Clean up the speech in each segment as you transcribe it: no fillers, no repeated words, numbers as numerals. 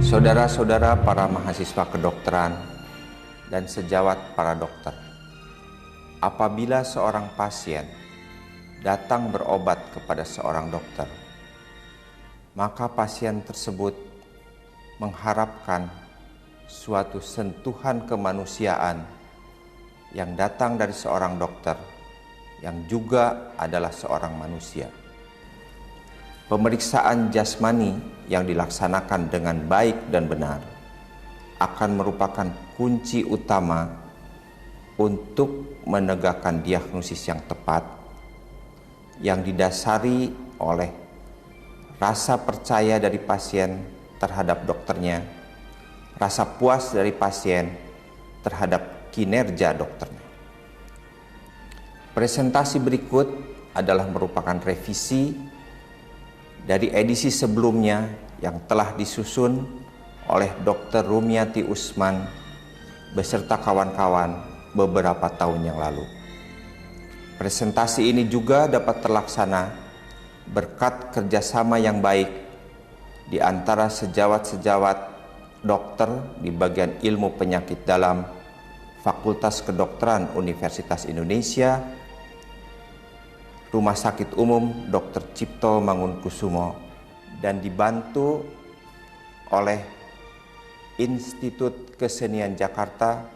Saudara-saudara para mahasiswa kedokteran dan sejawat para dokter, apabila seorang pasien datang berobat kepada seorang dokter, maka pasien tersebut mengharapkan suatu sentuhan kemanusiaan yang datang dari seorang dokter yang juga adalah seorang manusia. Pemeriksaan jasmani yang dilaksanakan dengan baik dan benar akan merupakan kunci utama untuk menegakkan diagnosis yang tepat, yang didasari oleh rasa percaya dari pasien terhadap dokternya, rasa puas dari pasien terhadap kinerja dokternya. Presentasi berikut adalah merupakan revisi dari edisi sebelumnya yang telah disusun oleh Dr. Rumiati Usman beserta kawan-kawan beberapa tahun yang lalu. Presentasi ini juga dapat terlaksana berkat kerjasama yang baik di antara sejawat-sejawat dokter di bagian ilmu penyakit dalam Fakultas Kedokteran Universitas Indonesia, Rumah Sakit Umum Dr. Cipto Mangunkusumo, dan dibantu oleh Institut Kesenian Jakarta,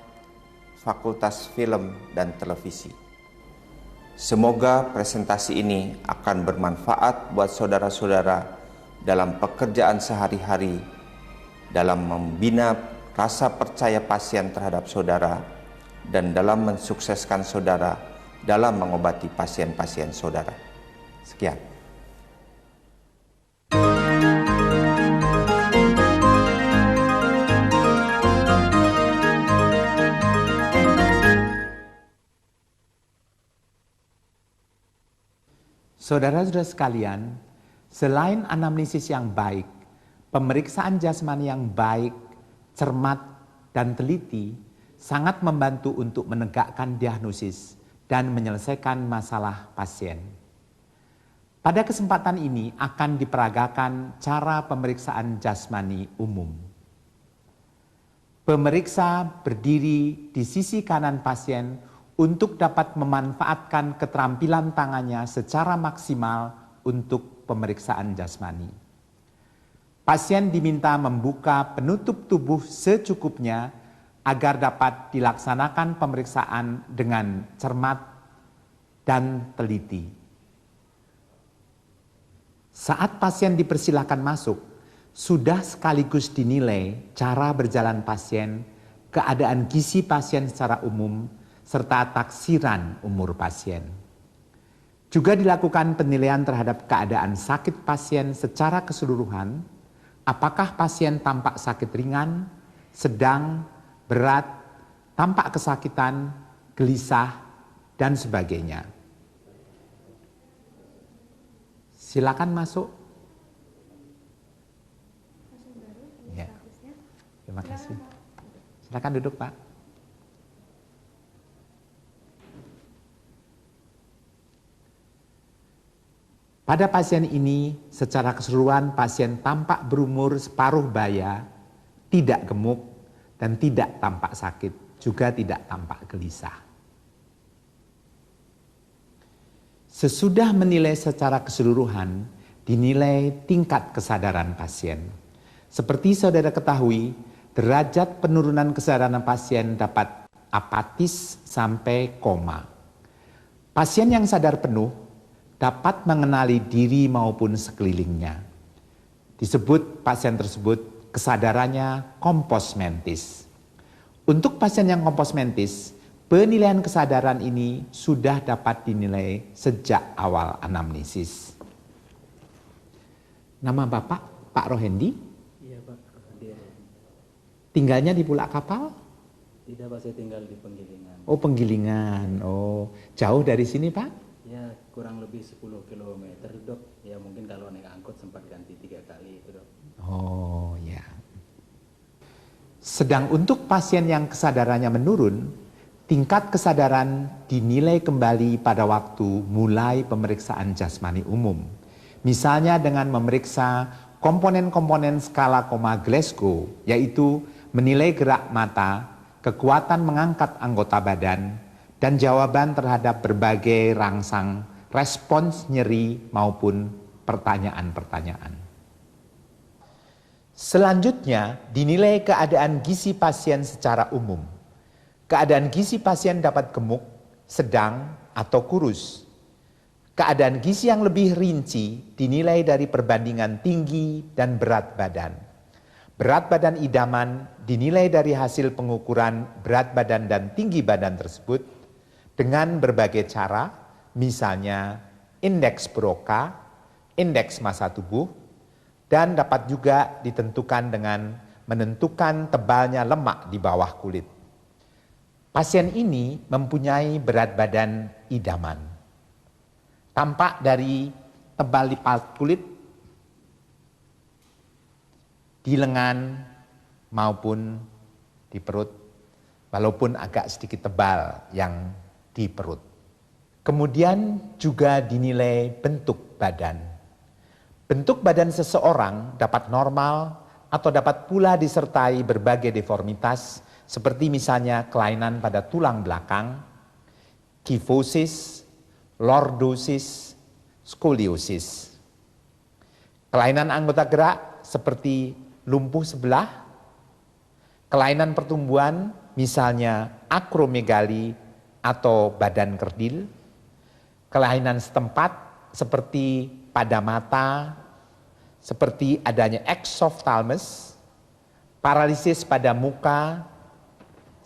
Fakultas Film dan Televisi. Semoga presentasi ini akan bermanfaat buat saudara-saudara dalam pekerjaan sehari-hari, dalam membina rasa percaya pasien terhadap saudara, dan dalam mensukseskan saudara dalam mengobati pasien-pasien saudara. Sekian. Saudara-saudara sekalian, selain anamnesis yang baik, pemeriksaan jasmani yang baik, cermat, dan teliti sangat membantu untuk menegakkan diagnosis dan menyelesaikan masalah pasien. Pada kesempatan ini akan diperagakan cara pemeriksaan jasmani umum. Pemeriksa berdiri di sisi kanan pasien untuk dapat memanfaatkan keterampilan tangannya secara maksimal untuk pemeriksaan jasmani. Pasien diminta membuka penutup tubuh secukupnya agar dapat dilaksanakan pemeriksaan dengan cermat dan teliti. Saat pasien dipersilakan masuk, sudah sekaligus dinilai cara berjalan pasien, keadaan gizi pasien secara umum, serta taksiran umur pasien. Juga dilakukan penilaian terhadap keadaan sakit pasien secara keseluruhan, apakah pasien tampak sakit ringan, sedang, berat, tampak kesakitan, gelisah, dan sebagainya. Silakan masuk. Ya. Terima kasih. Silakan duduk, Pak. Pada pasien ini, secara keseluruhan pasien tampak berumur separuh baya, tidak gemuk, dan tidak tampak sakit, juga tidak tampak gelisah. Sesudah menilai secara keseluruhan, dinilai tingkat kesadaran pasien. Seperti saudara ketahui, derajat penurunan kesadaran pasien dapat apatis sampai koma. Pasien yang sadar penuh dapat mengenali diri maupun sekelilingnya. Disebut pasien tersebut kesadarannya kompos mentis. Untuk pasien yang kompos mentis, penilaian kesadaran ini sudah dapat dinilai sejak awal anamnesis. Nama Bapak, Pak Rohendi? Iya Pak, hadir. Tinggalnya di Pulau Kapal? Tidak Pak, saya tinggal di Penggilingan. Oh, Penggilingan. Oh, jauh dari sini Pak? Ya kurang lebih 10 km dok. Ya mungkin kalau naik angkot sempat ganti 3 kali itu dok. Oh ya. Sedang untuk pasien yang kesadarannya menurun, tingkat kesadaran dinilai kembali pada waktu mulai pemeriksaan jasmani umum. Misalnya dengan memeriksa komponen-komponen skala koma Glasgow, yaitu menilai gerak mata, kekuatan mengangkat anggota badan, dan jawaban terhadap berbagai rangsang respons nyeri maupun pertanyaan-pertanyaan. Selanjutnya dinilai keadaan gizi pasien secara umum. Keadaan gizi pasien dapat gemuk, sedang, atau kurus. Keadaan gizi yang lebih rinci dinilai dari perbandingan tinggi dan berat badan. Berat badan idaman dinilai dari hasil pengukuran berat badan dan tinggi badan tersebut dengan berbagai cara, misalnya indeks Broca, indeks massa tubuh, dan dapat juga ditentukan dengan menentukan tebalnya lemak di bawah kulit. Pasien ini mempunyai berat badan idaman. Tampak dari tebal lipat kulit di lengan maupun di perut, walaupun agak sedikit tebal yang di perut. Kemudian juga dinilai bentuk badan. Bentuk badan seseorang dapat normal atau dapat pula disertai berbagai deformitas seperti misalnya kelainan pada tulang belakang, kifosis, lordosis, skoliosis. Kelainan anggota gerak seperti lumpuh sebelah, kelainan pertumbuhan misalnya akromegali atau badan kerdil, kelainan setempat seperti pada mata, seperti adanya exophthalmos, paralisis pada muka,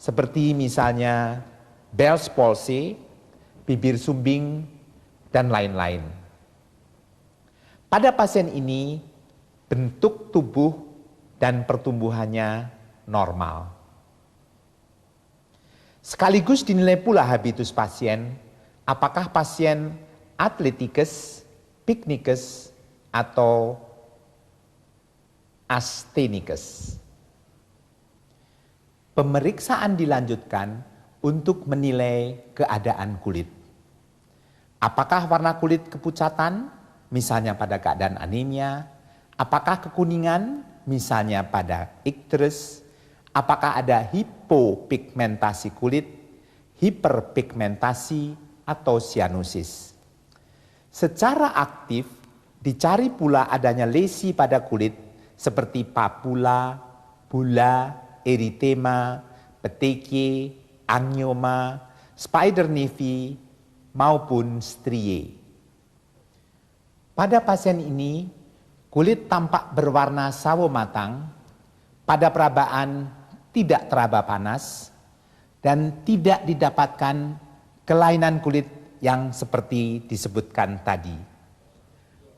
seperti misalnya Bell's palsy, bibir sumbing, dan lain-lain. Pada pasien ini, bentuk tubuh dan pertumbuhannya normal. Sekaligus dinilai pula habitus pasien, apakah pasien atleticus, picnicus, atau asthenicus. Pemeriksaan dilanjutkan untuk menilai keadaan kulit. Apakah warna kulit kepucatan, misalnya pada keadaan anemia, apakah kekuningan, misalnya pada ikterus, apakah ada hipopigmentasi kulit, hiperpigmentasi, atau sianosis. Secara aktif dicari pula adanya lesi pada kulit seperti papula, bula, eritema, peteke, angioma, spider nevi, maupun striae. Pada pasien ini, kulit tampak berwarna sawo matang, pada perabaan tidak teraba panas, dan tidak didapatkan kelainan kulit yang seperti disebutkan tadi.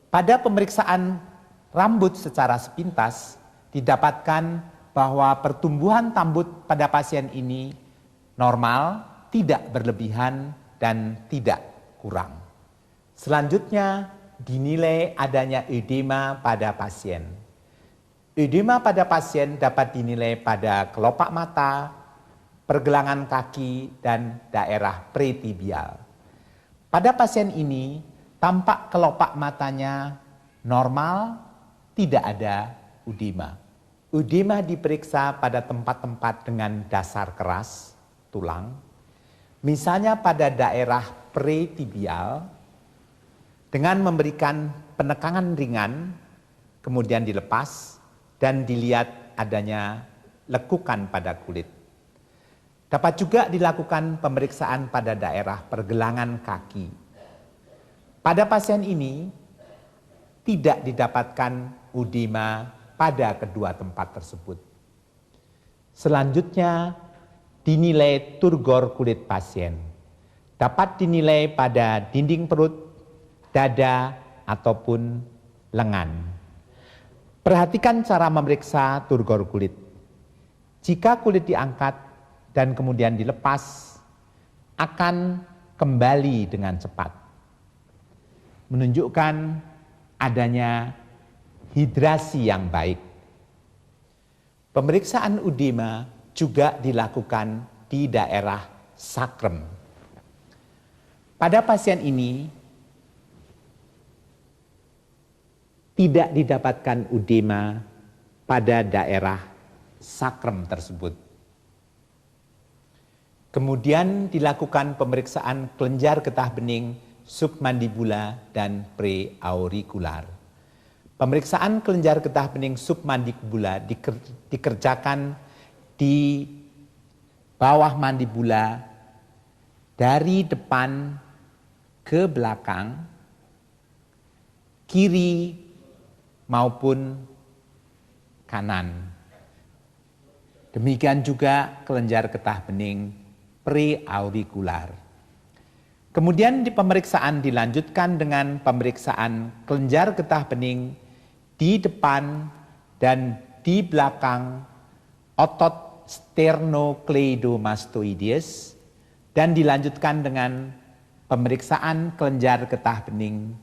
Pada pemeriksaan rambut secara sepintas, didapatkan bahwa pertumbuhan rambut pada pasien ini normal, tidak berlebihan, dan tidak kurang. Selanjutnya dinilai adanya edema pada pasien. Edema pada pasien dapat dinilai pada kelopak mata, pergelangan kaki, dan daerah pretibial. Pada pasien ini, tampak kelopak matanya normal, tidak ada edema. Edema diperiksa pada tempat-tempat dengan dasar keras, tulang, misalnya pada daerah pretibial, dengan memberikan penekanan ringan, kemudian dilepas, dan dilihat adanya lekukan pada kulit. Dapat juga dilakukan pemeriksaan pada daerah pergelangan kaki. Pada pasien ini, tidak didapatkan edema pada kedua tempat tersebut. Selanjutnya, dinilai turgor kulit pasien. Dapat dinilai pada dinding perut, dada, ataupun lengan. Perhatikan cara memeriksa turgor kulit. Jika kulit diangkat dan kemudian dilepas, akan kembali dengan cepat, menunjukkan adanya hidrasi yang baik. Pemeriksaan edema juga dilakukan di daerah sakrem. Pada pasien ini tidak didapatkan edema pada daerah sakrem tersebut. Kemudian dilakukan pemeriksaan kelenjar getah bening submandibula dan preaurikular. Pemeriksaan kelenjar getah bening submandibula dikerjakan di bawah mandibula dari depan ke belakang, kiri maupun kanan. Demikian juga kelenjar getah bening preaurikular. Kemudian di pemeriksaan dilanjutkan dengan pemeriksaan kelenjar getah bening di depan dan di belakang otot sternocleidomastoides dan dilanjutkan dengan pemeriksaan kelenjar getah bening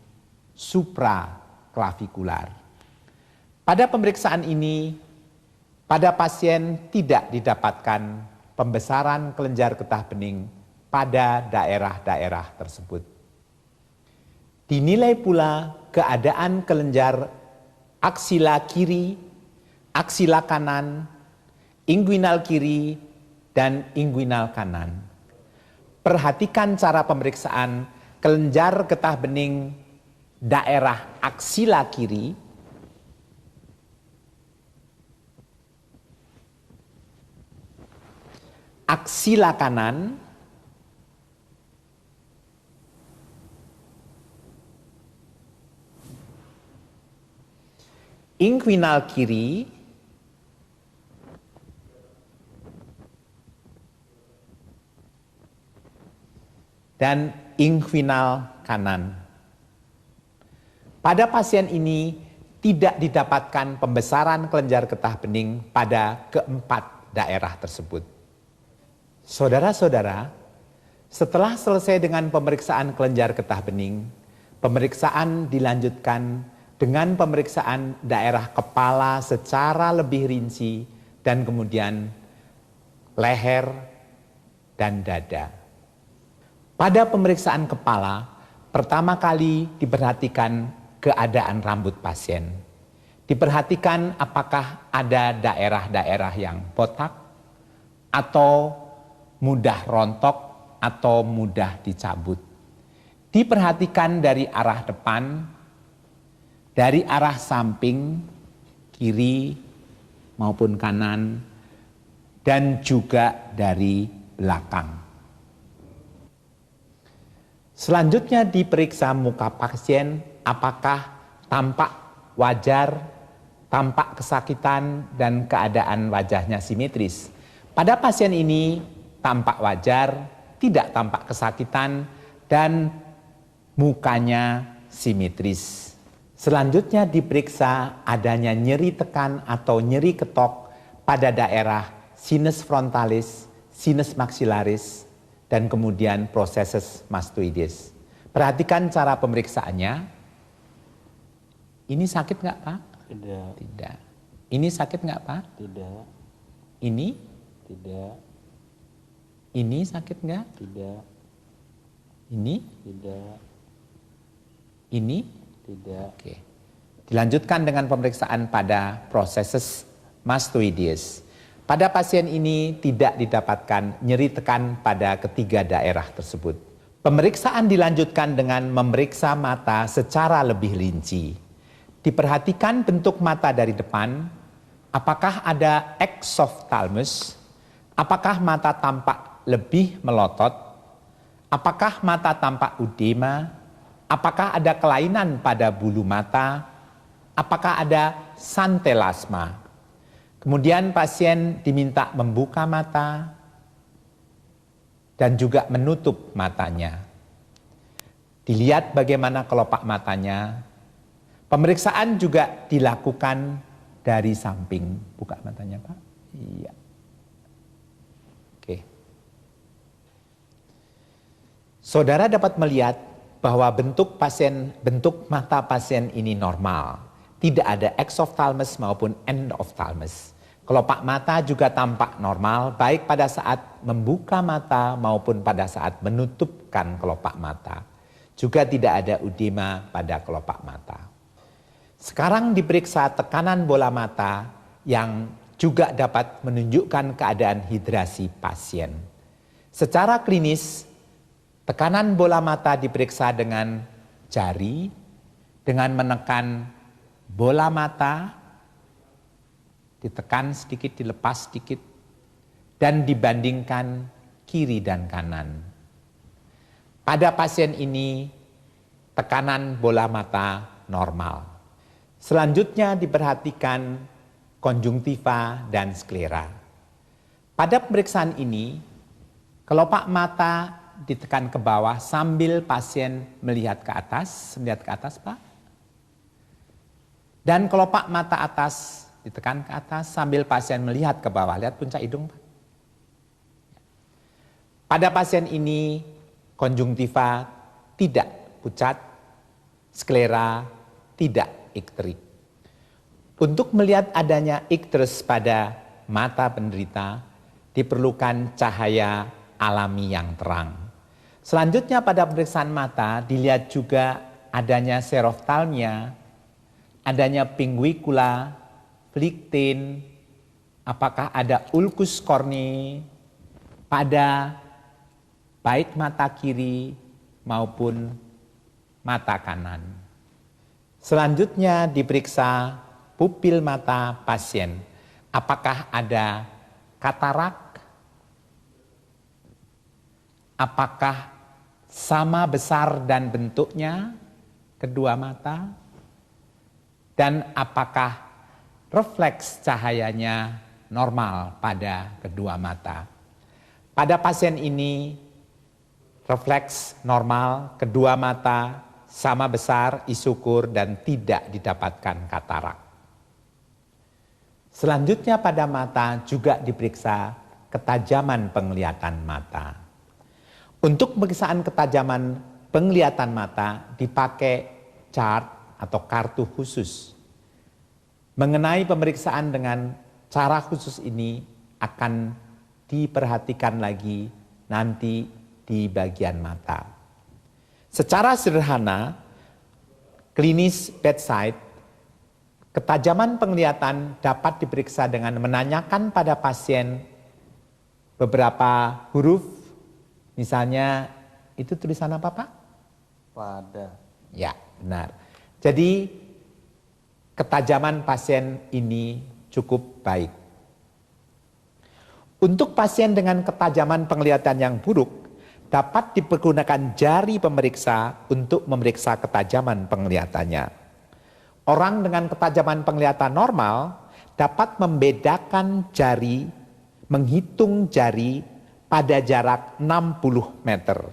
supraklavikular. Pada pemeriksaan ini, pada pasien tidak didapatkan pembesaran kelenjar getah bening pada daerah-daerah tersebut. Dinilai pula keadaan kelenjar aksila kiri, aksila kanan, inguinal kiri, dan inguinal kanan. Perhatikan cara pemeriksaan kelenjar getah bening daerah aksila kiri, aksila kanan, inguinal kiri, dan inguinal kanan. Pada pasien ini tidak didapatkan pembesaran kelenjar getah bening pada keempat daerah tersebut. Saudara-saudara, setelah selesai dengan pemeriksaan kelenjar getah bening, pemeriksaan dilanjutkan dengan pemeriksaan daerah kepala secara lebih rinci dan kemudian leher dan dada. Pada pemeriksaan kepala, pertama kali diperhatikan keadaan rambut pasien. Diperhatikan apakah ada daerah-daerah yang botak atau mudah rontok atau mudah dicabut. Diperhatikan dari arah depan, dari arah samping, kiri maupun kanan, dan juga dari belakang. Selanjutnya diperiksa muka pasien apakah tampak wajar, tampak kesakitan, dan keadaan wajahnya simetris. Pada pasien ini tampak wajar, tidak tampak kesakitan, dan mukanya simetris. Selanjutnya diperiksa adanya nyeri tekan atau nyeri ketok pada daerah sinus frontalis, sinus maxillaris, dan kemudian prosesus mastoides. Perhatikan cara pemeriksaannya. Ini sakit nggak Pak? Tidak. Tidak. Ini sakit nggak Pak? Tidak. Ini? Tidak. Ini sakit nggak? Tidak. Ini? Tidak. Ini? Tidak. Oke. Dilanjutkan dengan pemeriksaan pada proses mastoides. Pada pasien ini tidak didapatkan nyeri tekan pada ketiga daerah tersebut. Pemeriksaan dilanjutkan dengan memeriksa mata secara lebih rinci. Diperhatikan bentuk mata dari depan, apakah ada exophthalmos, apakah mata tampak lebih melotot, apakah mata tampak udema, apakah ada kelainan pada bulu mata, apakah ada santelasma. Kemudian pasien diminta membuka mata dan juga menutup matanya. Dilihat bagaimana kelopak matanya. Pemeriksaan juga dilakukan dari samping. Buka matanya Pak. Iya. Oke. Saudara dapat melihat bahwa bentuk mata pasien ini normal. Tidak ada exophthalmos maupun endophthalmos. Kelopak mata juga tampak normal baik pada saat membuka mata maupun pada saat menutupkan kelopak mata. Juga tidak ada udema pada kelopak mata. Sekarang diperiksa tekanan bola mata yang juga dapat menunjukkan keadaan hidrasi pasien. Secara klinis, tekanan bola mata diperiksa dengan jari, dengan menekan bola mata, ditekan sedikit, dilepas sedikit, dan dibandingkan kiri dan kanan. Pada pasien ini, tekanan bola mata normal. Selanjutnya diperhatikan konjungtiva dan sklera. Pada pemeriksaan ini, kelopak mata ditekan ke bawah sambil pasien melihat ke atas Pak. Dan kelopak mata atas ditekan ke atas sambil pasien melihat ke bawah. Lihat puncak hidung Pak. Pada pasien ini konjungtiva tidak pucat, sklera tidak ikterik. Untuk melihat adanya ikterus pada mata penderita diperlukan cahaya alami yang terang. Selanjutnya pada pemeriksaan mata dilihat juga adanya seroftalmia, adanya pinguicula, flictin, apakah ada ulcus cornea pada baik mata kiri maupun mata kanan. Selanjutnya diperiksa pupil mata pasien. Apakah ada katarak? Apakah sama besar dan bentuknya kedua mata? Dan apakah refleks cahayanya normal pada kedua mata? Pada pasien ini refleks normal, kedua mata sama besar, isukur, dan tidak didapatkan katarak. Selanjutnya pada mata juga diperiksa ketajaman penglihatan mata. Untuk pemeriksaan ketajaman penglihatan mata dipakai chart atau kartu khusus. Mengenai pemeriksaan dengan cara khusus ini akan diperhatikan lagi nanti di bagian mata. Secara sederhana, klinis bedside, ketajaman penglihatan dapat diperiksa dengan menanyakan pada pasien beberapa huruf. Misalnya, itu tulisan apa Pak? Pada. Ya, benar. Jadi, ketajaman pasien ini cukup baik. Untuk pasien dengan ketajaman penglihatan yang buruk, dapat dipergunakan jari pemeriksa untuk memeriksa ketajaman penglihatannya. Orang dengan ketajaman penglihatan normal dapat membedakan jari, menghitung jari pada jarak 60 meter.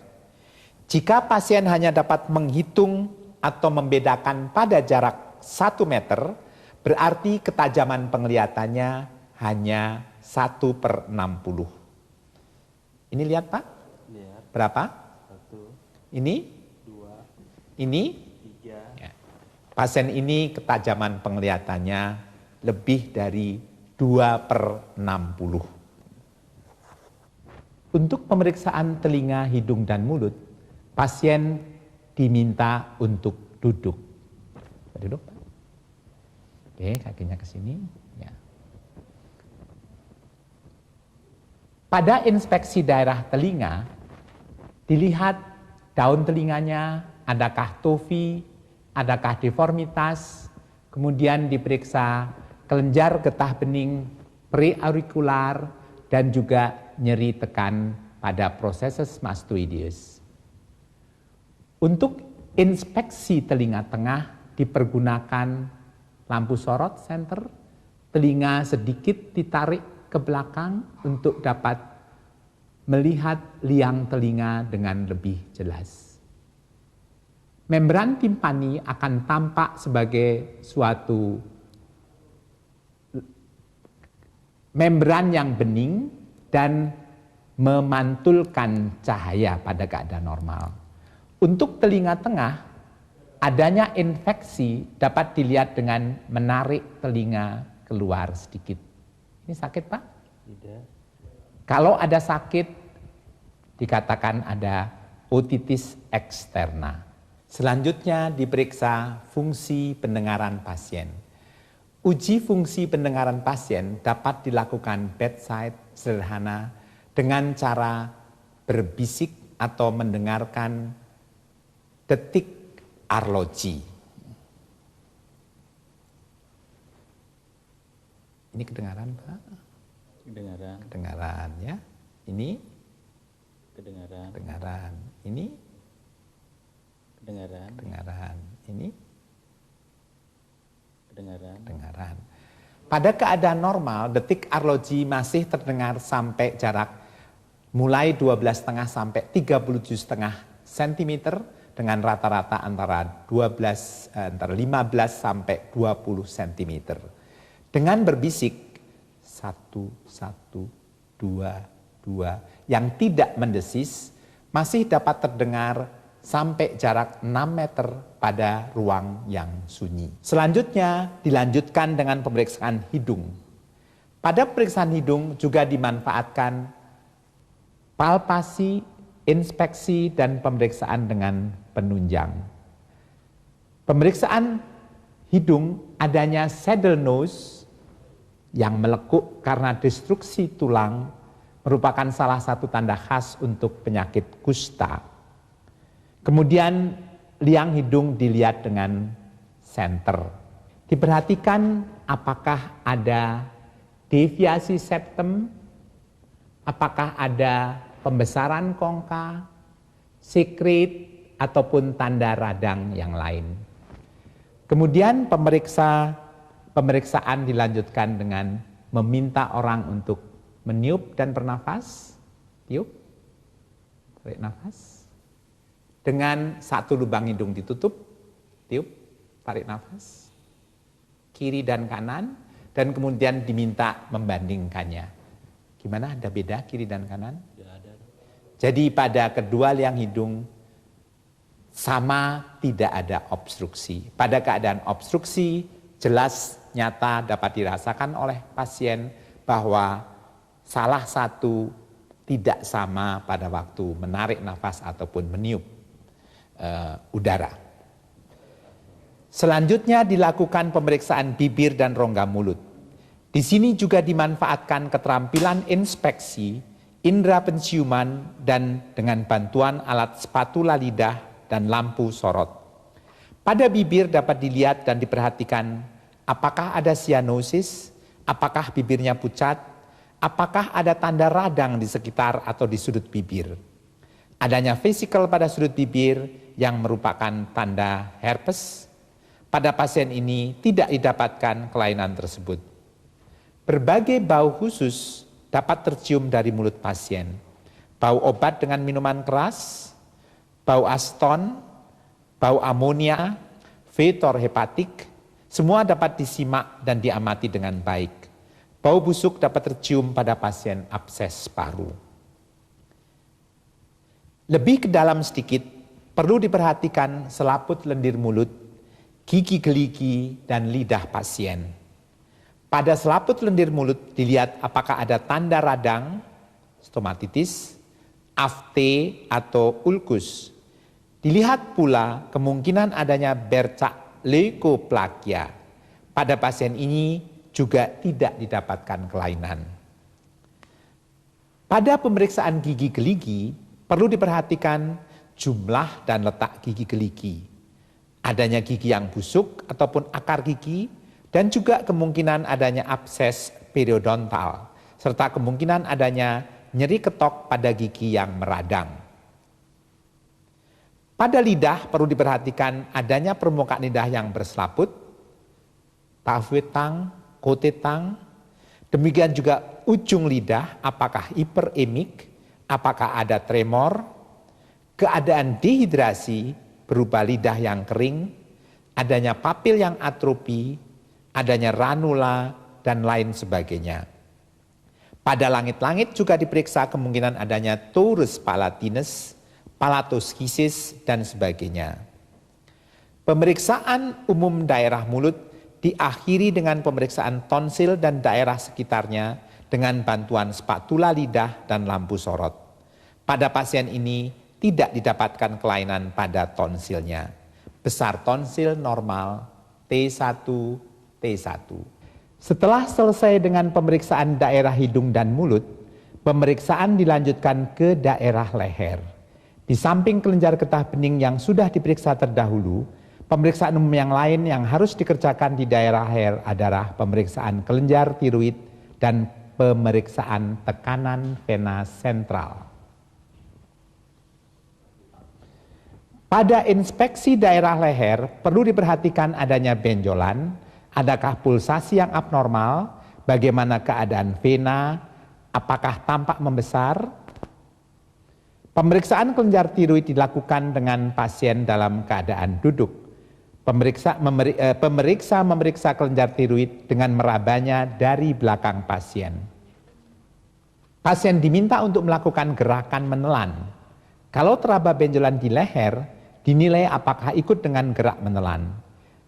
Jika pasien hanya dapat menghitung atau membedakan pada jarak 1 meter, berarti ketajaman penglihatannya hanya 1/60. Ini lihat Pak? Lihat. Berapa? 1, Ini? 2, Ini? 3, Ya. Pasien ini ketajaman penglihatannya lebih dari 2/60. Untuk pemeriksaan telinga, hidung, dan mulut, pasien diminta untuk duduk. Duduk, Pak. Oke, kakinya ke sini. Ya. Pada inspeksi daerah telinga, dilihat daun telinganya, adakah tofi, adakah deformitas, kemudian diperiksa kelenjar getah bening preaurikular dan juga nyeri tekan pada proses mastoideus. Untuk inspeksi telinga tengah dipergunakan lampu sorot senter, telinga sedikit ditarik ke belakang untuk dapat melihat liang telinga dengan lebih jelas. Membran timpani akan tampak sebagai suatu membran yang bening dan memantulkan cahaya pada keadaan normal. Untuk telinga tengah, adanya infeksi dapat dilihat dengan menarik telinga keluar sedikit. Ini sakit, Pak? Tidak. Kalau ada sakit, dikatakan ada otitis eksterna. Selanjutnya diperiksa fungsi pendengaran pasien. Uji fungsi pendengaran pasien dapat dilakukan bedside sederhana dengan cara berbisik atau mendengarkan detik arloji. Ini kedengaran, Pak? Kedengaran. Kedengaran, ya. Ini Kedengaran. kedengaran. Ini Kedengaran. kedengaran. Ini Kedengaran. kedengaran. Pada keadaan normal, detik arloji masih terdengar sampai jarak mulai 12,5 sampai 37,5 cm dengan rata-rata antara 15 sampai 20 cm. Dengan berbisik 1, 1, 2, 2 yang tidak mendesis masih dapat terdengar sampai jarak 6 meter pada ruang yang sunyi. Selanjutnya dilanjutkan dengan pemeriksaan hidung. Pada pemeriksaan hidung juga dimanfaatkan palpasi, inspeksi, dan pemeriksaan dengan penunjang. Pemeriksaan hidung adanya saddle nose yang melekuk karena destruksi tulang merupakan salah satu tanda khas untuk penyakit kusta. Kemudian liang hidung dilihat dengan senter. Diperhatikan apakah ada deviasi septum, apakah ada pembesaran kongka, sekret, ataupun tanda radang yang lain. Kemudian pemeriksaan dilanjutkan dengan meminta orang untuk meniup dan bernafas. Tiup, tarik nafas. Dengan satu lubang hidung ditutup, tiup, tarik nafas. Kiri dan kanan, dan kemudian diminta membandingkannya. Gimana, ada beda kiri dan kanan? Tidak ada. Jadi pada kedua liang hidung sama, tidak ada obstruksi. Pada keadaan obstruksi, jelas nyata dapat dirasakan oleh pasien bahwa salah satu tidak sama pada waktu menarik nafas ataupun meniup udara. Selanjutnya dilakukan pemeriksaan bibir dan rongga mulut. Di sini juga dimanfaatkan keterampilan inspeksi, indera penciuman, dan dengan bantuan alat spatula lidah dan lampu sorot. Pada bibir dapat dilihat dan diperhatikan apakah ada sianosis, apakah bibirnya pucat, apakah ada tanda radang di sekitar atau di sudut bibir. Adanya vesikel pada sudut bibir yang merupakan tanda herpes. Pada pasien ini tidak didapatkan kelainan tersebut. Berbagai bau khusus dapat tercium dari mulut pasien. Bau obat dengan minuman keras, bau aston, bau amonia, vetor hepatik, semua dapat disimak dan diamati dengan baik. Bau busuk dapat tercium pada pasien abses paru. Lebih ke dalam sedikit, perlu diperhatikan selaput lendir mulut gigi geligi, dan lidah pasien. Pada selaput lendir mulut dilihat apakah ada tanda radang, stomatitis, afte atau ulkus. Dilihat pula kemungkinan adanya bercak leukoplakia. Pada pasien ini juga tidak didapatkan kelainan. Pada pemeriksaan gigi geligi perlu diperhatikan jumlah dan letak gigi geligi. Adanya gigi yang busuk ataupun akar gigi dan juga kemungkinan adanya abses periodontal serta kemungkinan adanya nyeri ketok pada gigi yang meradang. Pada lidah perlu diperhatikan adanya permukaan lidah yang berselaput, tafwetang, kotetang, demikian juga ujung lidah apakah hiperemik, apakah ada tremor, keadaan dehidrasi berupa lidah yang kering, adanya papil yang atrofi, adanya ranula, dan lain sebagainya. Pada langit-langit juga diperiksa kemungkinan adanya torus palatinus, palatoschisis, dan sebagainya. Pemeriksaan umum daerah mulut diakhiri dengan pemeriksaan tonsil dan daerah sekitarnya dengan bantuan spatula lidah dan lampu sorot. Pada pasien ini tidak didapatkan kelainan pada tonsilnya. Besar tonsil normal T1, T1. Setelah selesai dengan pemeriksaan daerah hidung dan mulut, pemeriksaan dilanjutkan ke daerah leher. Di samping kelenjar getah bening yang sudah diperiksa terdahulu, pemeriksaan umum yang lain yang harus dikerjakan di daerah leher adalah pemeriksaan kelenjar tiroid dan pemeriksaan tekanan vena sentral. Pada inspeksi daerah leher perlu diperhatikan adanya benjolan, adakah pulsasi yang abnormal, bagaimana keadaan vena, apakah tampak membesar. Pemeriksaan kelenjar tiroid dilakukan dengan pasien dalam keadaan duduk. Pemeriksa memeriksa kelenjar tiroid dengan merabanya dari belakang pasien. Pasien diminta untuk melakukan gerakan menelan. Kalau teraba benjolan di leher, dinilai apakah ikut dengan gerak menelan.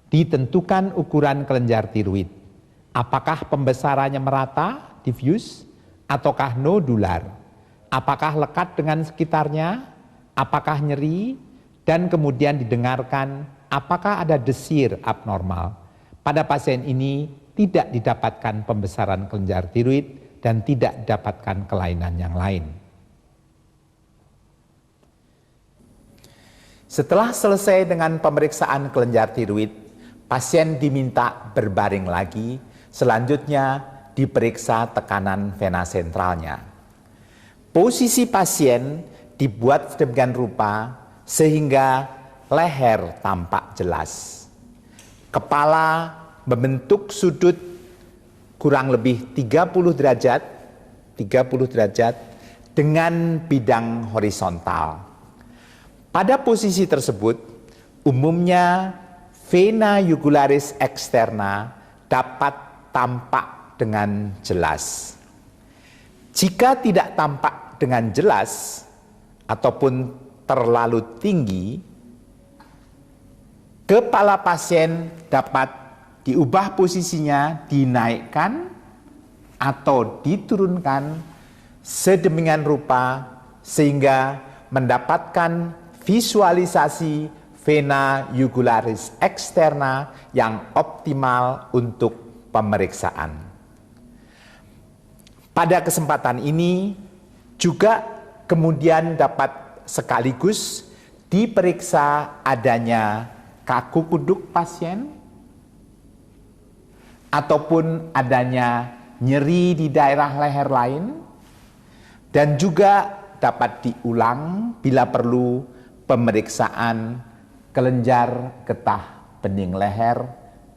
Ditentukan ukuran kelenjar tiroid. Apakah pembesarannya merata, diffuse, ataukah nodular. Apakah lekat dengan sekitarnya, apakah nyeri, dan kemudian didengarkan apakah ada desir abnormal. Pada pasien ini tidak didapatkan pembesaran kelenjar tiroid dan tidak didapatkan kelainan yang lain. Setelah selesai dengan pemeriksaan kelenjar tiroid, pasien diminta berbaring lagi, selanjutnya diperiksa tekanan vena sentralnya. Posisi pasien dibuat sedemikian rupa sehingga leher tampak jelas. Kepala membentuk sudut kurang lebih 30 derajat dengan bidang horizontal. Pada posisi tersebut, umumnya vena jugularis externa dapat tampak dengan jelas. Jika tidak tampak dengan jelas ataupun terlalu tinggi, kepala pasien dapat diubah posisinya, dinaikkan atau diturunkan sedemikian rupa sehingga mendapatkan visualisasi vena jugularis externa yang optimal untuk pemeriksaan. Pada kesempatan ini juga kemudian dapat sekaligus diperiksa adanya kaku kuduk pasien ataupun adanya nyeri di daerah leher lain, dan juga dapat diulang bila perlu pemeriksaan kelenjar getah bening leher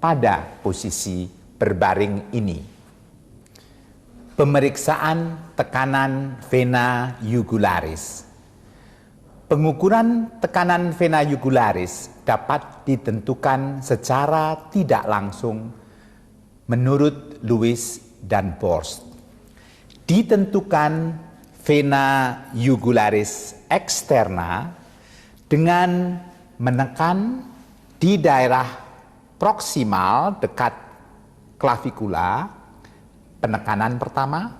pada posisi berbaring ini. Pemeriksaan tekanan vena jugularis. Pengukuran tekanan vena jugularis dapat ditentukan secara tidak langsung menurut Lewis dan Borst. Ditentukan vena jugularis externa dengan menekan di daerah proksimal dekat klavikula, penekanan pertama.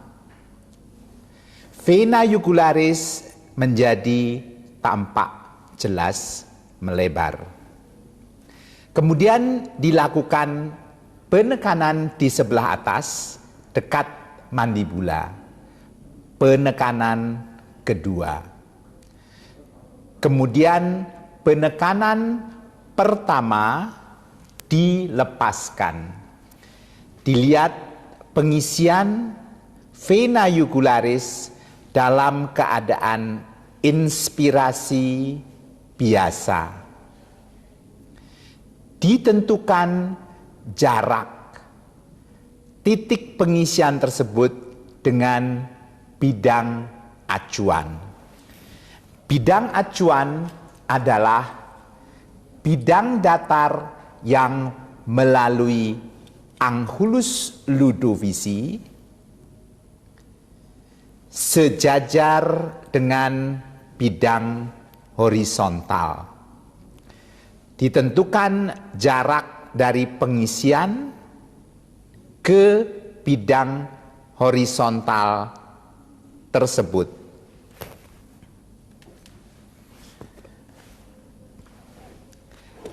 Vena jugularis menjadi tampak jelas melebar. Kemudian dilakukan penekanan di sebelah atas dekat mandibula. Penekanan kedua. Kemudian penekanan pertama dilepaskan. Dilihat pengisian vena jugularis dalam keadaan inspirasi biasa. Ditentukan jarak titik pengisian tersebut dengan bidang acuan. Bidang acuan adalah bidang datar yang melalui Angulus Ludovici sejajar dengan bidang horizontal. Ditentukan jarak dari pengisian ke bidang horizontal tersebut.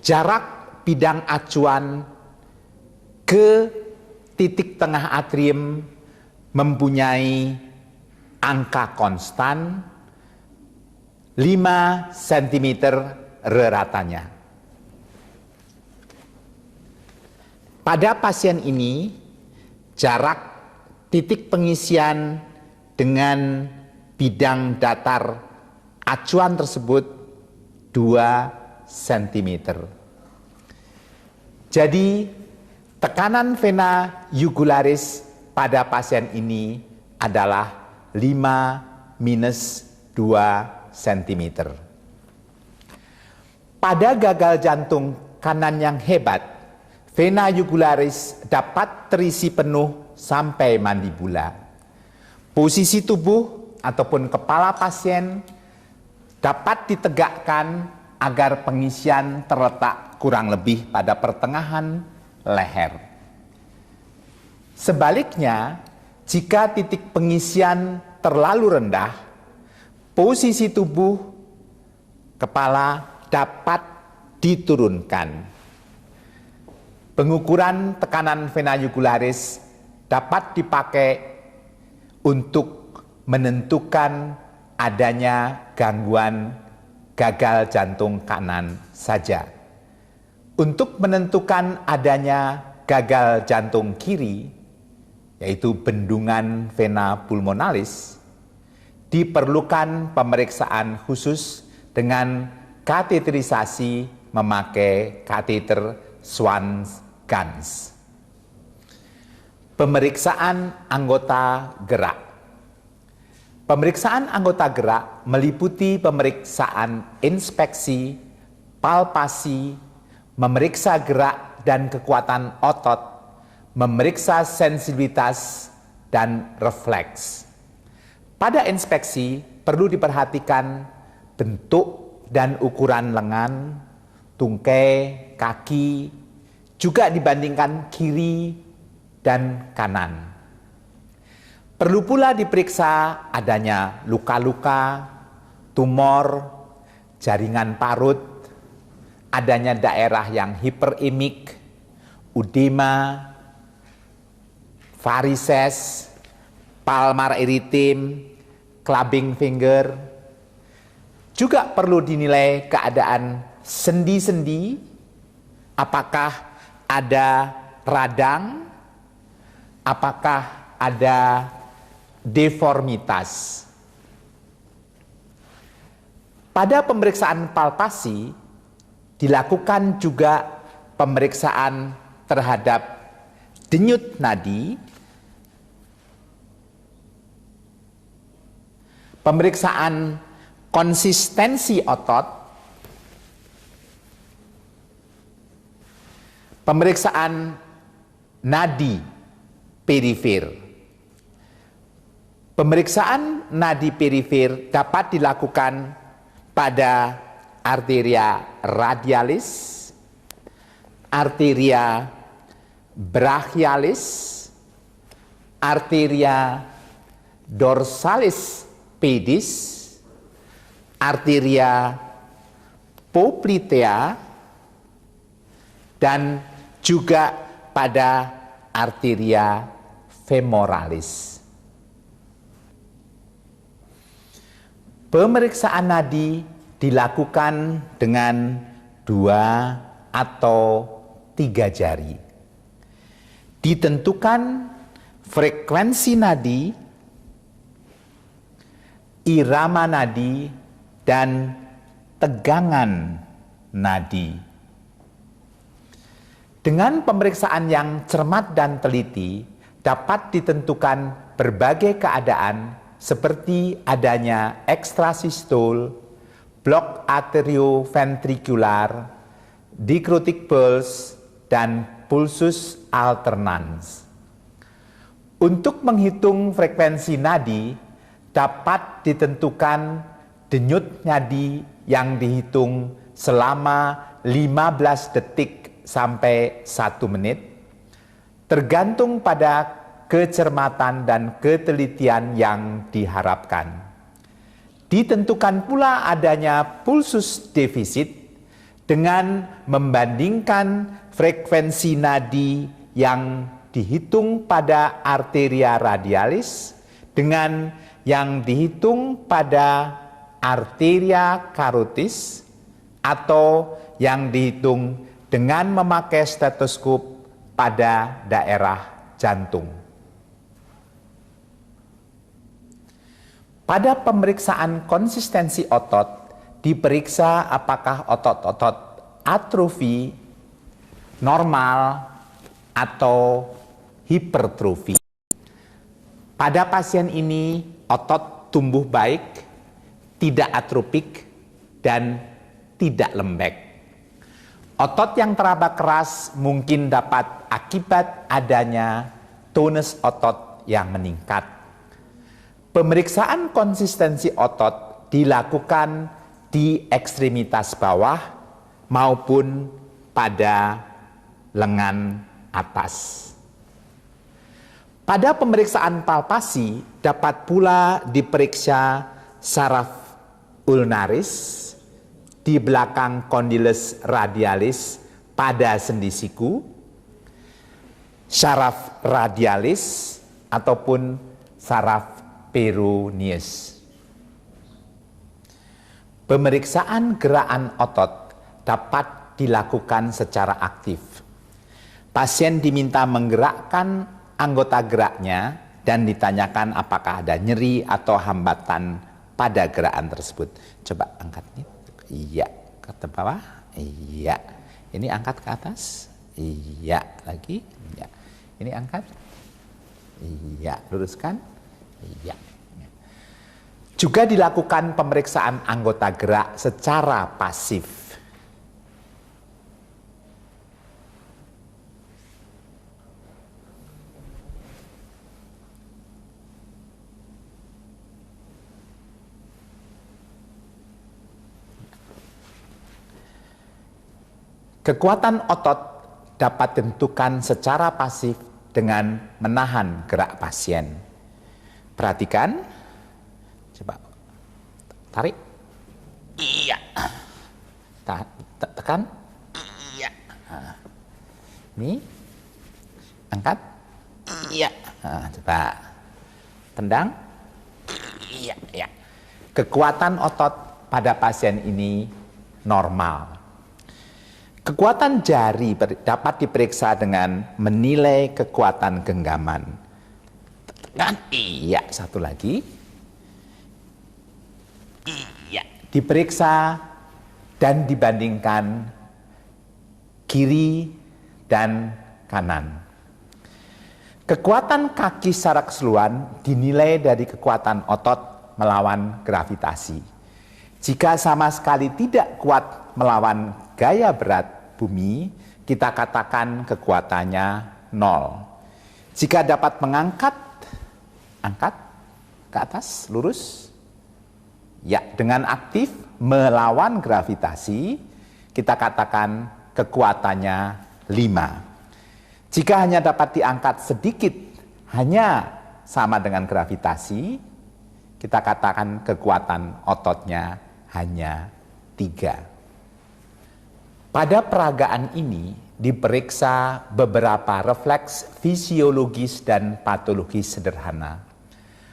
Jarak bidang acuan ke titik tengah atrium mempunyai angka konstan 5 cm reratanya. Pada pasien ini, jarak titik pengisian dengan bidang datar acuan tersebut 2 cm. Jadi, tekanan vena jugularis pada pasien ini adalah 5 minus 2 cm. Pada gagal jantung kanan yang hebat, vena jugularis dapat terisi penuh sampai mandibula. Posisi tubuh ataupun kepala pasien dapat ditegakkan agar pengisian terletak kurang lebih pada pertengahan leher. Sebaliknya, jika titik pengisian terlalu rendah, posisi tubuh kepala dapat diturunkan. Pengukuran tekanan vena jugularis dapat dipakai untuk menentukan adanya gangguan gagal jantung kanan saja. Untuk menentukan adanya gagal jantung kiri, yaitu bendungan vena pulmonalis, diperlukan pemeriksaan khusus dengan kateterisasi memakai kateter Swan-Ganz. Pemeriksaan anggota gerak. Pemeriksaan anggota gerak meliputi pemeriksaan inspeksi, palpasi, memeriksa gerak dan kekuatan otot, memeriksa sensibilitas dan refleks. Pada inspeksi perlu diperhatikan bentuk dan ukuran lengan, tungkai, kaki, juga dibandingkan kiri dan kanan. Perlu pula diperiksa adanya luka-luka, tumor, jaringan parut, adanya daerah yang hiperemik, udema, varises, palmar erythema, clubbing finger. Juga perlu dinilai keadaan sendi-sendi, apakah ada radang, apakah ada deformitas. Pada pemeriksaan palpasi dilakukan juga pemeriksaan terhadap denyut nadi, pemeriksaan konsistensi otot, pemeriksaan nadi perifer. Pemeriksaan nadi perifer dapat dilakukan pada arteria radialis, arteria brachialis, arteria dorsalis pedis, arteria poplitea, dan juga pada arteria femoralis. Pemeriksaan nadi dilakukan dengan 2 atau 3 jari. Ditentukan frekuensi nadi, irama nadi, dan tegangan nadi. Dengan pemeriksaan yang cermat dan teliti, dapat ditentukan berbagai keadaan seperti adanya ekstrasistol, blok arterioventrikular, dikrotik pulse, dan pulsus alternans. Untuk menghitung frekuensi nadi, dapat ditentukan denyut nadi yang dihitung selama 15 detik sampai 1 menit, tergantung pada kecermatan dan ketelitian yang diharapkan. Ditentukan pula adanya pulsus defisit dengan membandingkan frekuensi nadi yang dihitung pada arteria radialis dengan yang dihitung pada arteria carotis atau yang dihitung dengan memakai stetoskop pada daerah jantung. Pada pemeriksaan konsistensi otot, diperiksa apakah otot-otot atrofi, normal, atau hipertrofi. Pada pasien ini, otot tumbuh baik, tidak atropik, dan tidak lembek. Otot yang teraba keras mungkin dapat akibat adanya tonus otot yang meningkat. Pemeriksaan konsistensi otot dilakukan di ekstremitas bawah maupun pada lengan atas. Pada pemeriksaan palpasi dapat pula diperiksa saraf ulnaris di belakang kondilus radialis pada sendi siku, saraf radialis ataupun saraf peroneus. Pemeriksaan gerakan otot dapat dilakukan secara aktif. Pasien diminta menggerakkan anggota geraknya dan ditanyakan apakah ada nyeri atau hambatan pada gerakan tersebut. Coba angkat nih. Iya, ke bawah. Iya. Ini angkat ke atas. Iya, lagi. Iya. Ini angkat. Iya, luruskan. Iya. Juga dilakukan pemeriksaan anggota gerak secara pasif. Kekuatan otot dapat ditentukan secara pasif dengan menahan gerak pasien. Perhatikan, coba tarik, iya, tekan, iya, ini angkat, iya, coba tendang, iya, iya. Kekuatan otot pada pasien ini normal. Kekuatan jari dapat diperiksa dengan menilai kekuatan genggaman. Kan? Iya, satu lagi. Iya, diperiksa dan dibandingkan kiri dan kanan. Kekuatan kaki secara keseluruhan dinilai dari kekuatan otot melawan gravitasi. Jika sama sekali tidak kuat melawan gaya berat bumi, kita katakan kekuatannya 0. Jika dapat mengangkat, angkat ke atas, lurus. Ya, dengan aktif melawan gravitasi, kita katakan kekuatannya Jika hanya dapat diangkat sedikit, hanya sama dengan gravitasi, kita katakan kekuatan ototnya hanya 3. Pada peragaan ini diperiksa beberapa refleks fisiologis dan patologis sederhana.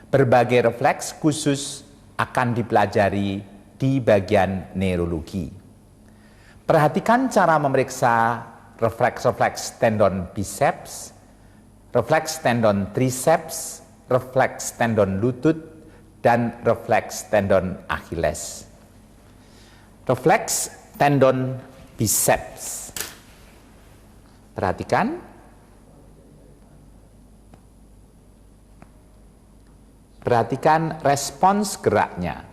Berbagai refleks khusus akan dipelajari di bagian neurologi. Perhatikan cara memeriksa refleks-refleks tendon biceps, refleks tendon triceps, refleks tendon lutut, dan refleks tendon Achilles. Refleks tendon biceps. Perhatikan. Perhatikan respons geraknya.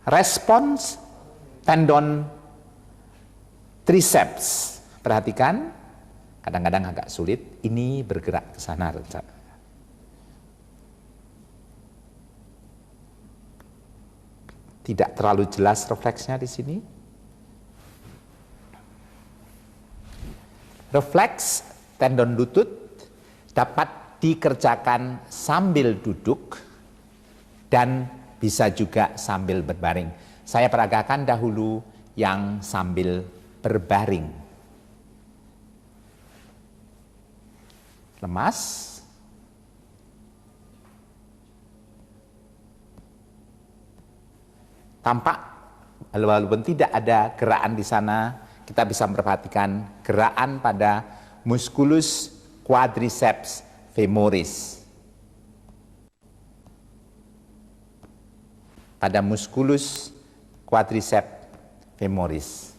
Respons tendon triceps. Perhatikan. Kadang-kadang agak sulit. Ini bergerak ke sana. Tidak terlalu jelas refleksnya di sini. Refleks tendon lutut dapat dikerjakan sambil duduk dan bisa juga sambil berbaring. Saya peragakan dahulu yang sambil berbaring. Lemas. Tampak walaupun tidak ada gerakan di sana, kita bisa memperhatikan gerakan pada musculus quadriceps femoris. Pada musculus quadriceps femoris.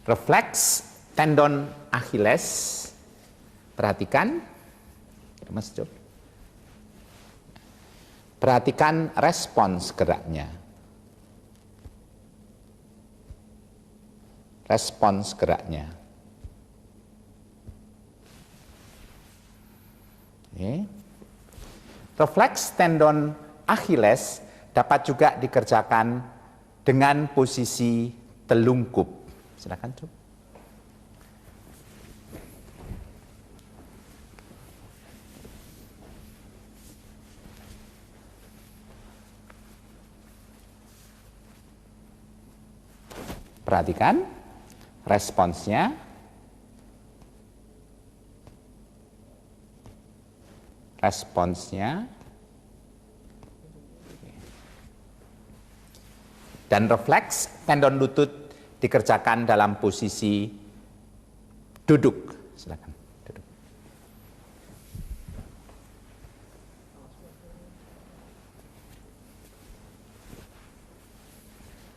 Refleks tendon Achilles. Perhatikan. Mas, coba. Perhatikan respons geraknya. Respons geraknya. Oke. Refleks tendon Achilles dapat juga dikerjakan dengan posisi telungkup. Silakan coba. Perhatikan responsnya. Responsnya. Dan refleks tendon lutut dikerjakan dalam posisi duduk. Silakan duduk.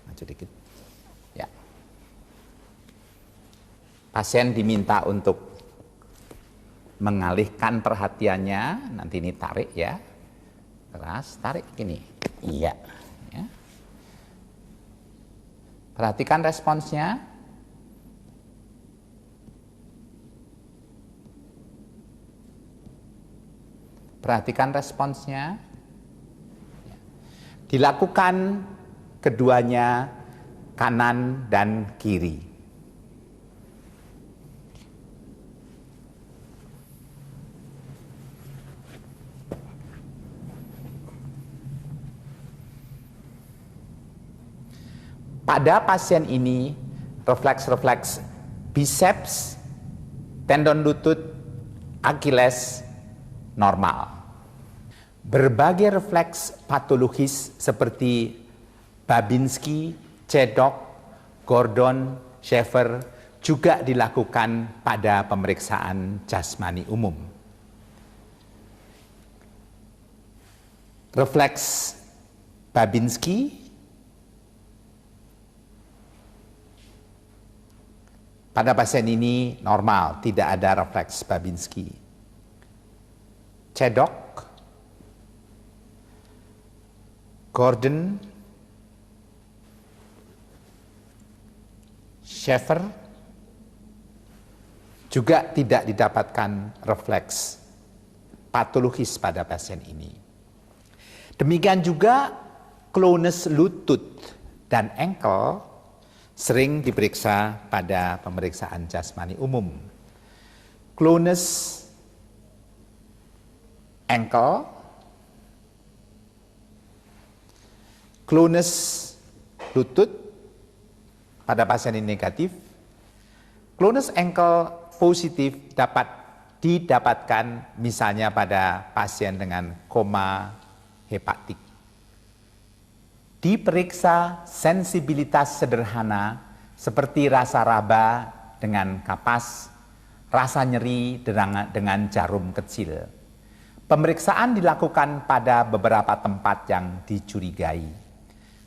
Maju dikit. Ya. Pasien diminta untuk mengalihkan perhatiannya. Nanti ini tarik ya. Keras, tarik gini. Iya. Ya. Perhatikan responsnya. Perhatikan responsnya. Dilakukan keduanya kanan dan kiri. Pada pasien ini, refleks-refleks biceps, tendon lutut, Achilles normal. Berbagai refleks patologis seperti Babinski, Chedok, Gordon, Schaeffer juga dilakukan pada pemeriksaan jasmani umum. Refleks Babinski pada pasien ini normal, tidak ada refleks Babinski. Chedok, Gordon, Schaeffer juga tidak didapatkan refleks patologis pada pasien ini. Demikian juga Clonus lutut dan engkel sering diperiksa pada pemeriksaan jasmani umum. Clonus engkel, clonus lutut pada pasien ini negatif. Clonus engkel positif dapat didapatkan misalnya pada pasien dengan koma hepatik. Diperiksa sensibilitas sederhana seperti rasa raba dengan kapas, rasa nyeri dengan jarum kecil. Pemeriksaan dilakukan pada beberapa tempat yang dicurigai.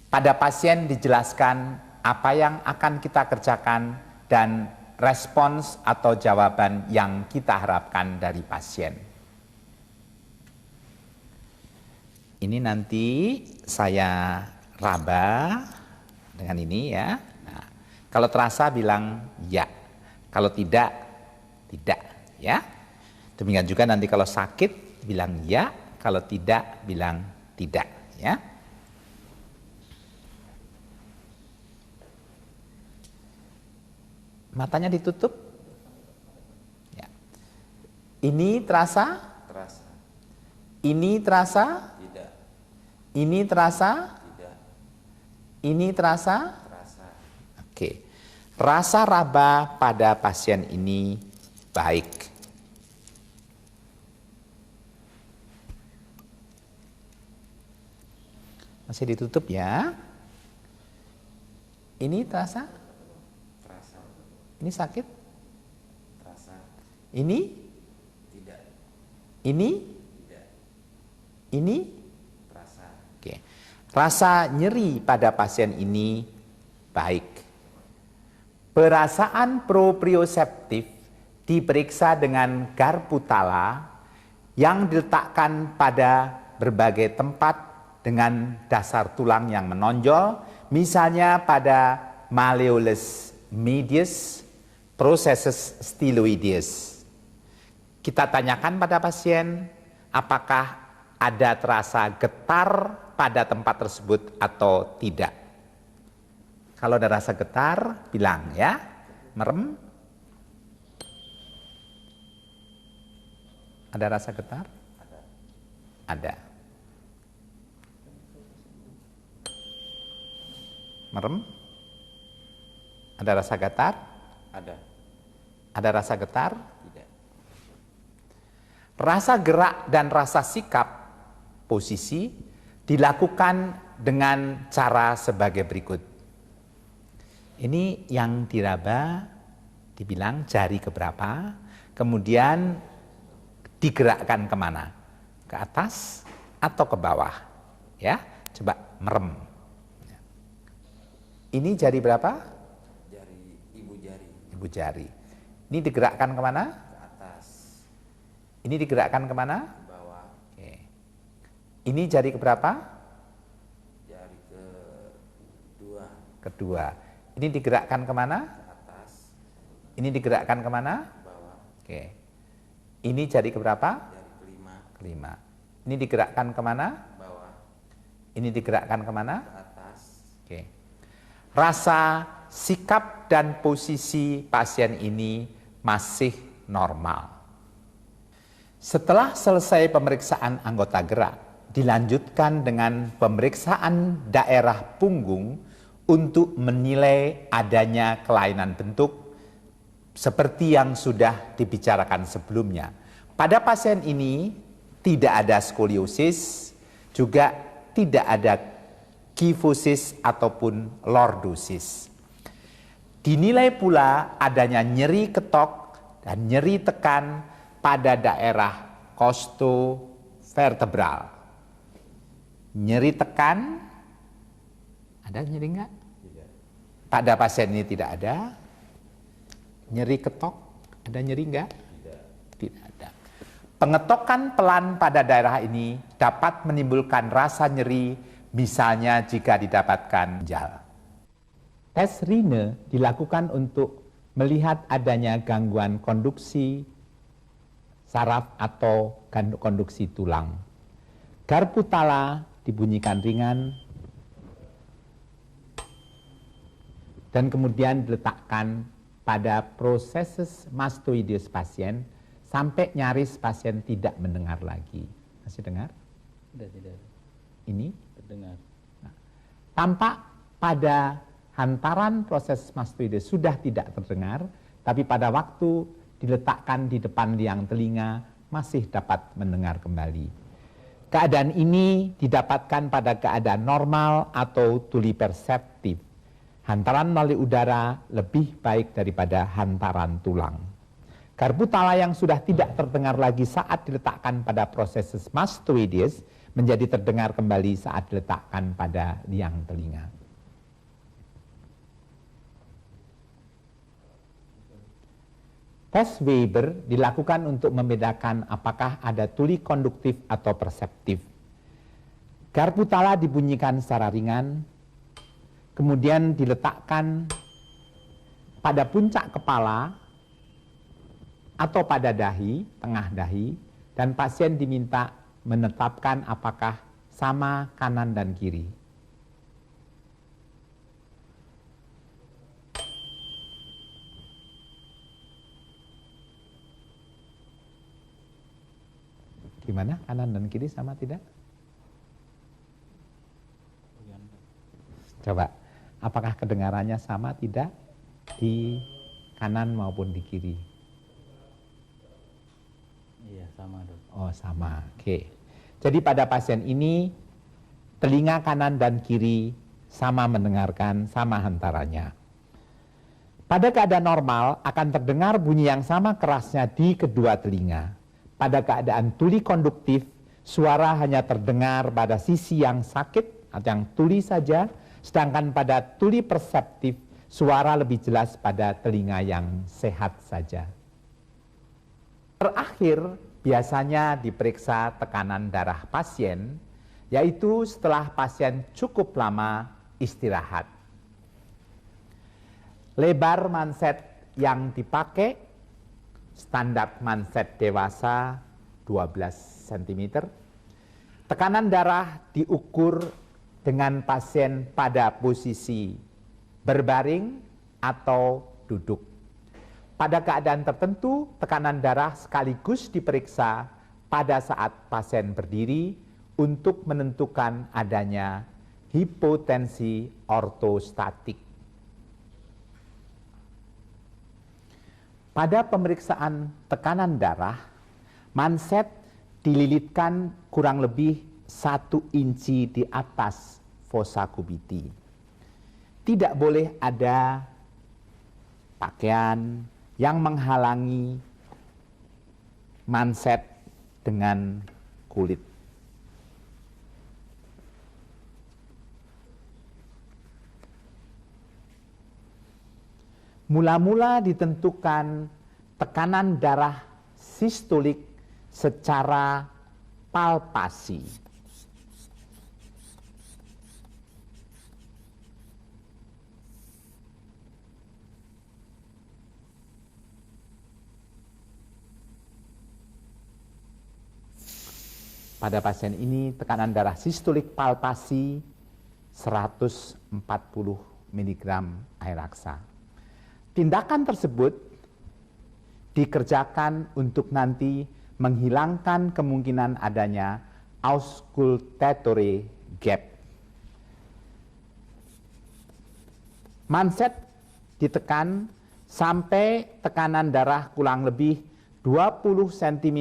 Pada pasien dijelaskan apa yang akan kita kerjakan dan respons atau jawaban yang kita harapkan dari pasien. Ini nanti saya raba dengan ini ya. Nah, kalau terasa bilang ya, kalau tidak, tidak ya. Demikian juga nanti kalau sakit bilang ya, kalau tidak bilang tidak ya. Matanya ditutup. Ya. Ini terasa? Terasa. Ini terasa? Tidak. Ini terasa? Tidak. Ini terasa? Terasa. Oke. Rasa raba pada pasien ini baik. Masih ditutup ya. Ini terasa? Terasa. Ini sakit? Terasa. Ini? Tidak. Ini? Tidak. Ini? Terasa. Oke. Rasa nyeri pada pasien ini baik. Perasaan proprioseptif diperiksa dengan garputala yang diletakkan pada berbagai tempat dengan dasar tulang yang menonjol, misalnya pada malleolus medius, processus styloideus. Kita tanyakan pada pasien apakah ada terasa getar pada tempat tersebut atau tidak. Kalau ada rasa getar, bilang ya, merem. Ada rasa getar? Ada. Merem? Ada rasa getar? Ada. Ada rasa getar? Tidak. Rasa gerak dan rasa sikap posisi dilakukan dengan cara sebagai berikut. Ini yang diraba dibilang jari keberapa, kemudian digerakkan kemana? Ke atas atau ke bawah? Ya, coba merem. Ini jari berapa? Jari ibu jari. Ibu jari. Ini digerakkan kemana? Ke atas. Ini digerakkan kemana? Ke bawah. Oke. Ini jari keberapa? Jari kedua. Kedua. Ini digerakkan kemana? Ke atas. Ini digerakkan kemana? Ke bawah. Oke. Ini jari keberapa? Jari kelima. Kelima. Ini digerakkan kemana? Ke bawah. Ini digerakkan kemana? Ke atas. Oke. Rasa sikap dan posisi pasien ini masih normal. Setelah selesai pemeriksaan anggota gerak, dilanjutkan dengan pemeriksaan daerah punggung untuk menilai adanya kelainan bentuk seperti yang sudah dibicarakan sebelumnya. Pada pasien ini tidak ada skoliosis, juga tidak ada kifosis ataupun lordosis. Dinilai pula adanya nyeri ketok dan nyeri tekan pada daerah costovertebral. Nyeri tekan, ada nyeri enggak? Tidak. Pada pasien ini tidak ada. Nyeri ketok, ada nyeri enggak? Tidak. Tidak ada. Pengetokan pelan pada daerah ini dapat menimbulkan rasa nyeri, misalnya jika didapatkan ginjal. Tes Rine dilakukan untuk melihat adanya gangguan konduksi saraf atau konduksi tulang. Garputala dibunyikan ringan. dan kemudian diletakkan pada proses mastoideus pasien sampai nyaris pasien tidak mendengar lagi. Masih dengar? Sudah tidak Ini terdengar. tampak pada hantaran proses mastoideus sudah tidak terdengar, tapi pada waktu diletakkan di depan liang telinga masih dapat mendengar kembali. Keadaan ini didapatkan pada keadaan normal atau tuli perseptif. Hantaran melalui udara lebih baik daripada hantaran tulang. Garpu tala yang sudah tidak terdengar lagi saat diletakkan pada proses mastoideus menjadi terdengar kembali saat diletakkan pada liang telinga. Tes Weber dilakukan untuk membedakan apakah ada tuli konduktif atau perseptif. Garpu tala dibunyikan secara ringan, kemudian diletakkan pada puncak kepala atau pada dahi, tengah dahi, dan pasien diminta menetapkan apakah sama kanan dan kiri. Gimana, kanan dan kiri sama tidak? Coba, apakah kedengarannya sama tidak di kanan maupun di kiri? Iya, sama dok. Oh, sama. Oke. Jadi pada pasien ini telinga kanan dan kiri sama mendengarkan, sama hantarannya. Pada keadaan normal akan terdengar bunyi yang sama kerasnya di kedua telinga. Pada keadaan tuli konduktif, suara hanya terdengar pada sisi yang sakit atau yang tuli saja, sedangkan pada tuli perseptif, suara lebih jelas pada telinga yang sehat saja. Terakhir, biasanya diperiksa tekanan darah pasien, yaitu setelah pasien cukup lama istirahat. Lebar manset yang dipakai standar manset dewasa 12 cm. Tekanan darah diukur dengan pasien pada posisi berbaring atau duduk. Pada keadaan tertentu, tekanan darah sekaligus diperiksa pada saat pasien berdiri untuk menentukan adanya hipotensi ortostatik. Pada pemeriksaan tekanan darah, manset dililitkan kurang lebih 1 inci di atas fossa cubiti. Tidak boleh ada pakaian yang menghalangi manset dengan kulit. Mula-mula ditentukan tekanan darah sistolik secara palpasi. Pada pasien ini tekanan darah sistolik palpasi 140 mg air raksa. Tindakan tersebut dikerjakan untuk nanti menghilangkan kemungkinan adanya auscultatory gap. Manset ditekan sampai tekanan darah kurang lebih 20 cm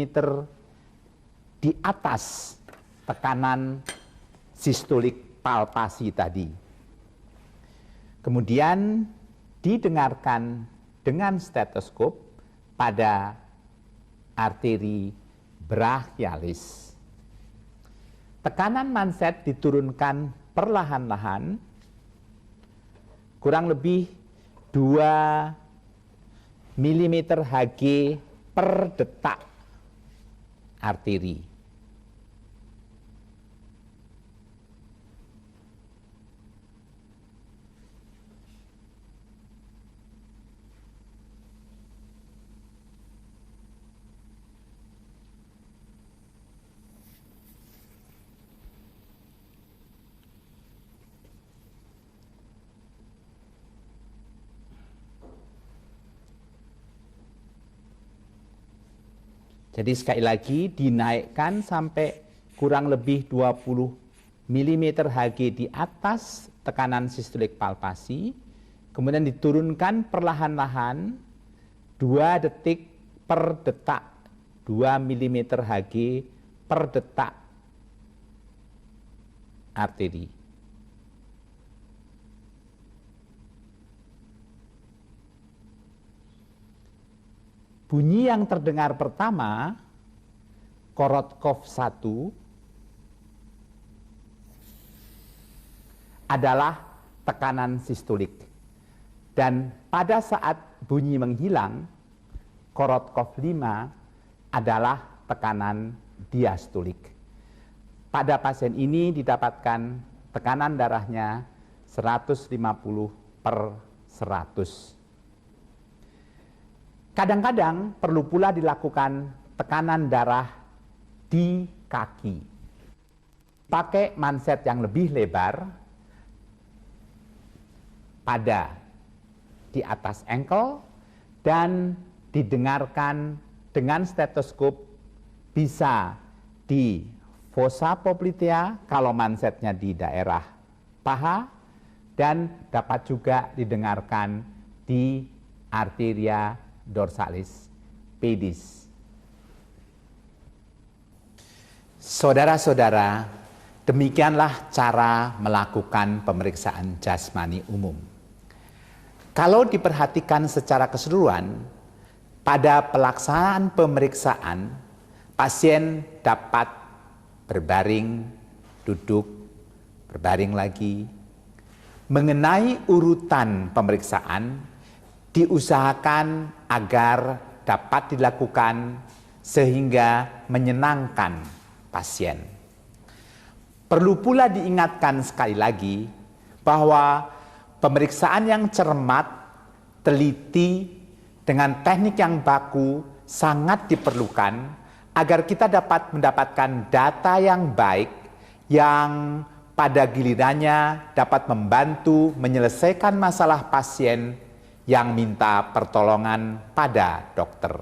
di atas tekanan sistolik palpasi tadi. Kemudian didengarkan dengan stetoskop pada arteri brachialis. Tekanan manset diturunkan perlahan-lahan kurang lebih 2 mm Hg per detak arteri. Jadi sekali lagi dinaikkan sampai kurang lebih 20 mm Hg di atas tekanan sistolik palpasi, kemudian diturunkan perlahan-lahan 2 detik per detak, 2 mm Hg per detak arteri. Bunyi yang terdengar pertama, Korotkov 1, adalah tekanan sistolik. Dan pada saat bunyi menghilang, Korotkov 5 adalah tekanan diastolik. Pada pasien ini didapatkan tekanan darahnya 150 per 100. Kadang-kadang perlu pula dilakukan tekanan darah di kaki. Pakai manset yang lebih lebar pada di atas ankle dan didengarkan dengan stetoskop, bisa di fossa poplitea kalau mansetnya di daerah paha, dan dapat juga didengarkan di arteria dorsalis pedis. Saudara-saudara, demikianlah cara melakukan pemeriksaan jasmani umum. Kalau diperhatikan secara keseluruhan, pada pelaksanaan pemeriksaan, pasien dapat berbaring, duduk, berbaring lagi. Mengenai urutan pemeriksaan, diusahakan agar dapat dilakukan sehingga menyenangkan pasien. Perlu pula diingatkan sekali lagi bahwa pemeriksaan yang cermat, teliti, dengan teknik yang baku sangat diperlukan agar kita dapat mendapatkan data yang baik yang pada gilirannya dapat membantu menyelesaikan masalah pasien yang minta pertolongan pada dokter.